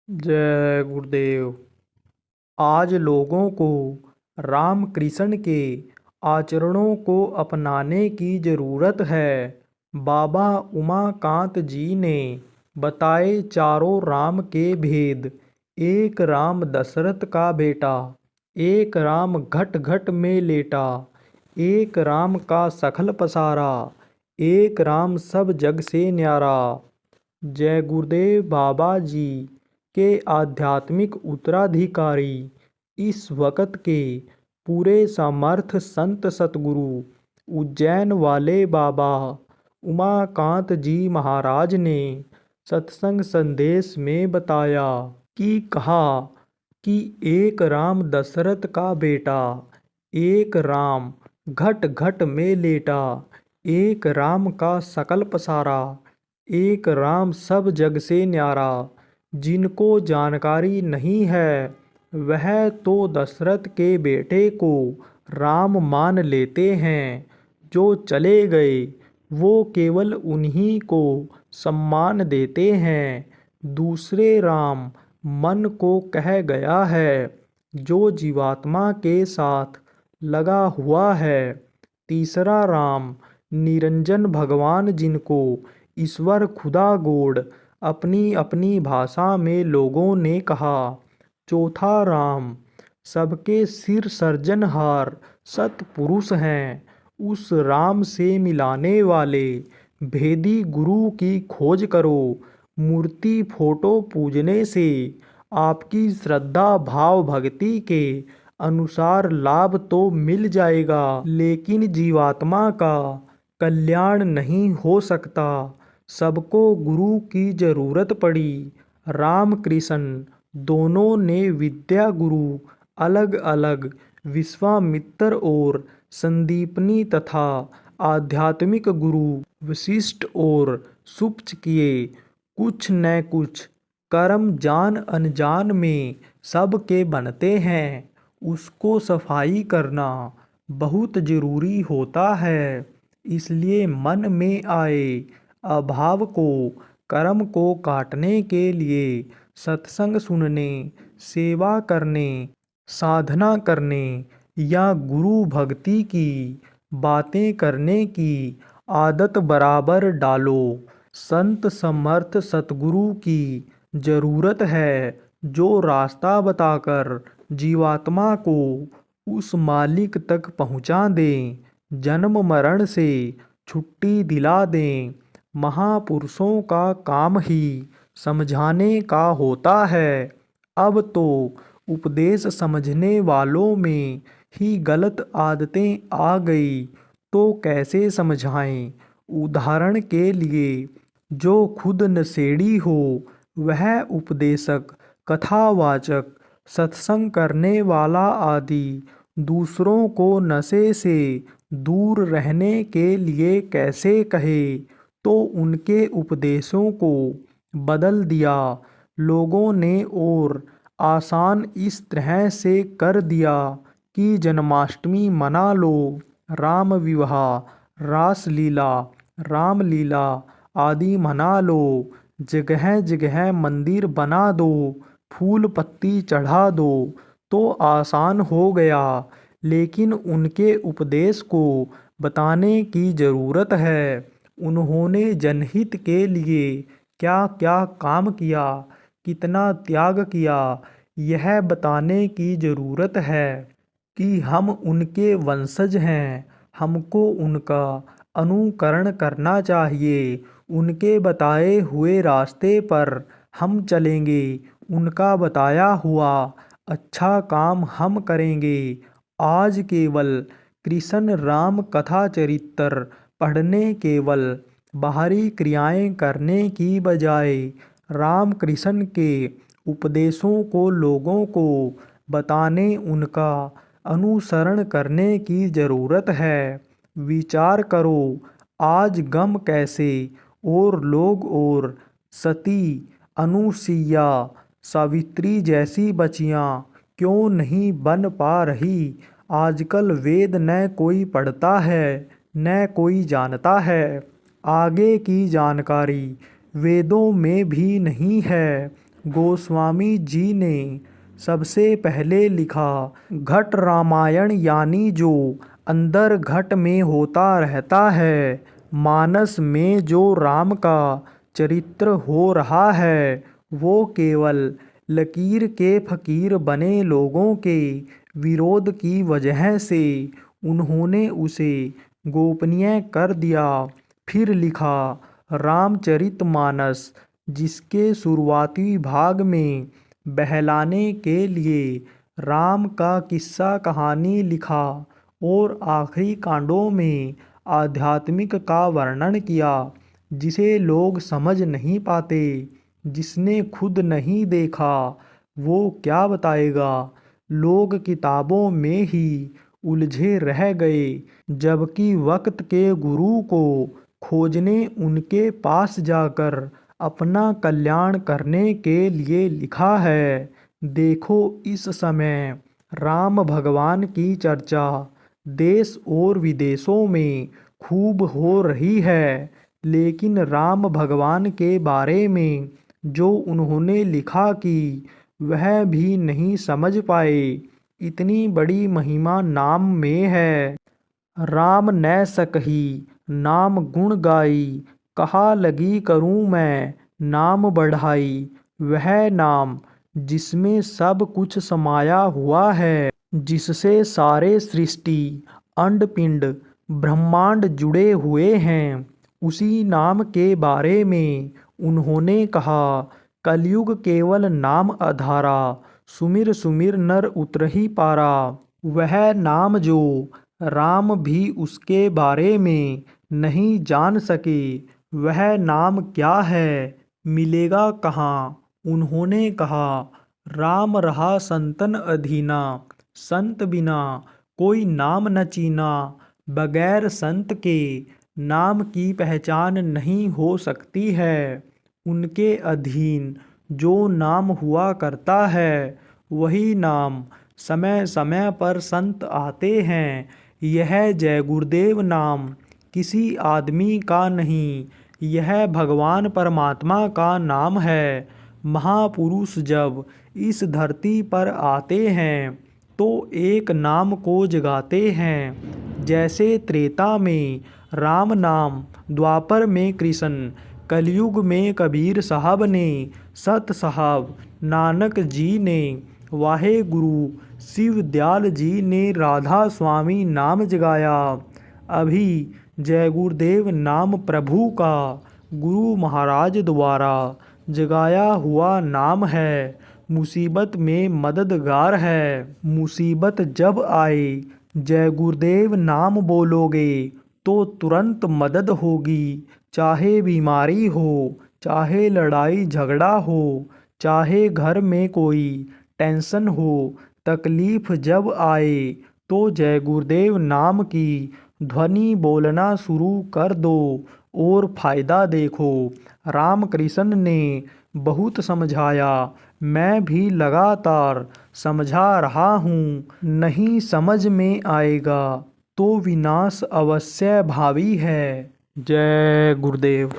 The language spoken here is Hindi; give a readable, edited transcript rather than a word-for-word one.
जय गुरुदेव। आज लोगों को रामकृष्ण के आचरणों को अपनाने की ज़रूरत है। बाबा उमाकांत जी ने बताए चारों राम के भेद। एक राम दशरथ का बेटा, एक राम घट घट में लेटा, एक राम का सखल पसारा, एक राम सब जग से न्यारा। जय गुरुदेव। बाबा जी के आध्यात्मिक उत्तराधिकारी इस वक्त के पूरे समर्थ संत सतगुरु उज्जैन वाले बाबा उमाकांत जी महाराज ने सत्संग संदेश में बताया कि कहा कि एक राम दशरथ का बेटा, एक राम घट घट में लेटा, एक राम का सकल पसारा, एक राम सब जग से न्यारा। जिनको जानकारी नहीं है वह तो दशरथ के बेटे को राम मान लेते हैं। जो चले गए वो केवल उन्हीं को सम्मान देते हैं। दूसरे राम मन को कह गया है जो जीवात्मा के साथ लगा हुआ है। तीसरा राम निरंजन भगवान जिनको ईश्वर खुदा गोड अपनी अपनी भाषा में लोगों ने कहा। चौथा राम सबके सिर सर्जनहार सतपुरुष हैं। उस राम से मिलाने वाले भेदी गुरु की खोज करो। मूर्ति फोटो पूजने से आपकी श्रद्धा भाव भक्ति के अनुसार लाभ तो मिल जाएगा, लेकिन जीवात्मा का कल्याण नहीं हो सकता। सबको गुरु की जरूरत पड़ी। रामकृष्ण दोनों ने विद्या गुरु अलग अलग विश्वामित्र और संदीपनी तथा आध्यात्मिक गुरु वशिष्ठ और सुप्त किए। कुछ न कुछ कर्म जान अनजान में सबके बनते हैं। उसको सफाई करना बहुत जरूरी होता है। इसलिए मन में आए अभाव को कर्म को काटने के लिए सत्संग सुनने, सेवा करने, साधना करने या गुरु भक्ति की बातें करने की आदत बराबर डालो। संत समर्थ सतगुरु की जरूरत है जो रास्ता बताकर जीवात्मा को उस मालिक तक पहुंचा दें, जन्म मरण से छुट्टी दिला दें। महापुरुषों का काम ही समझाने का होता है। अब तो उपदेश समझने वालों में ही गलत आदतें आ गई तो कैसे समझाएं। उदाहरण के लिए जो खुद नशेड़ी हो वह उपदेशक, कथावाचक, सत्संग करने वाला आदि दूसरों को नशे से दूर रहने के लिए कैसे कहे, तो उनके उपदेशों को बदल दिया लोगों ने और आसान इस तरह से कर दिया कि जन्माष्टमी मना लो, राम विवाह, रास लीला, रामलीला आदि मना लो, जगह जगह मंदिर बना दो, फूल पत्ती चढ़ा दो तो आसान हो गया। लेकिन उनके उपदेश को बताने की ज़रूरत है। उन्होंने जनहित के लिए क्या क्या काम किया, कितना त्याग किया, यह बताने की ज़रूरत है कि हम उनके वंशज हैं। हमको उनका अनुकरण करना चाहिए। उनके बताए हुए रास्ते पर हम चलेंगे। उनका बताया हुआ अच्छा काम हम करेंगे। आज केवल कृष्ण राम कथा चरित्र पढ़ने, केवल बाहरी क्रियाएं करने की बजाय राम कृष्ण के उपदेशों को लोगों को बताने, उनका अनुसरण करने की ज़रूरत है। विचार करो आज गम कैसे और लोग और सती, अनुसुईया, सावित्री जैसी बच्चियां क्यों नहीं बन पा रही। आजकल वेद न कोई पढ़ता है न कोई जानता है। आगे की जानकारी वेदों में भी नहीं है। गोस्वामी जी ने सबसे पहले लिखा। घट रामायण यानी जो अंदर घट में होता रहता है, मानस में जो राम का चरित्र हो रहा है, वो केवल लकीर के फकीर बने लोगों के विरोध की वजह से उन्होंने उसे गोपनीय कर दिया। फिर लिखा रामचरितमानस, जिसके शुरुआती भाग में बहलाने के लिए राम का किस्सा कहानी लिखा और आखिरी कांडों में आध्यात्मिक का वर्णन किया, जिसे लोग समझ नहीं पाते। जिसने खुद नहीं देखा वो क्या बताएगा। लोग किताबों में ही उलझे रह गए, जबकि वक्त के गुरु को खोजने उनके पास जाकर अपना कल्याण करने के लिए लिखा है। देखो इस समय राम भगवान की चर्चा देश और विदेशों में खूब हो रही है, लेकिन राम भगवान के बारे में जो उन्होंने लिखा कि वह भी नहीं समझ पाए। इतनी बड़ी महिमा नाम में है। राम न सकही नाम गुण गाई, कहा लगी करूँ मैं नाम बढ़ाई। वह नाम जिसमें सब कुछ समाया हुआ है, जिससे सारे सृष्टि अंड पिंड ब्रह्मांड जुड़े हुए हैं, उसी नाम के बारे में उन्होंने कहा। कलयुग केवल नाम आधारा, सुमिर सुमिर नर उतरहि पारा। वह नाम जो राम भी उसके बारे में नहीं जान सके, वह नाम क्या है, मिलेगा कहाँ। उन्होंने कहा राम रहा संतन अधीना, संत बिना कोई नाम न चीना। बगैर संत के नाम की पहचान नहीं हो सकती है। उनके अधीन जो नाम हुआ करता है, वही नाम समय समय पर संत आते हैं। यह जय गुरुदेव नाम किसी आदमी का नहीं, यह भगवान परमात्मा का नाम है। महापुरुष जब इस धरती पर आते हैं तो एक नाम को जगाते हैं। जैसे त्रेता में राम नाम, द्वापर में कृष्ण, कलयुग में कबीर साहब ने, सत साहब, नानक जी ने, वाहे गुरु शिव दयाल जी ने राधा स्वामी नाम जगाया। अभी जय गुरुदेव नाम प्रभु का गुरु महाराज द्वारा जगाया हुआ नाम है। मुसीबत में मददगार है। मुसीबत जब आए जय गुरुदेव नाम बोलोगे तो तुरंत मदद होगी। चाहे बीमारी हो, चाहे लड़ाई झगड़ा हो, चाहे घर में कोई टेंशन हो, तकलीफ जब आए तो जय गुरुदेव नाम की ध्वनि बोलना शुरू कर दो और फायदा देखो। रामकृष्ण ने बहुत समझाया, मैं भी लगातार समझा रहा हूँ। नहीं समझ में आएगा तो विनाश अवश्य भावी है। जय गुरुदेव।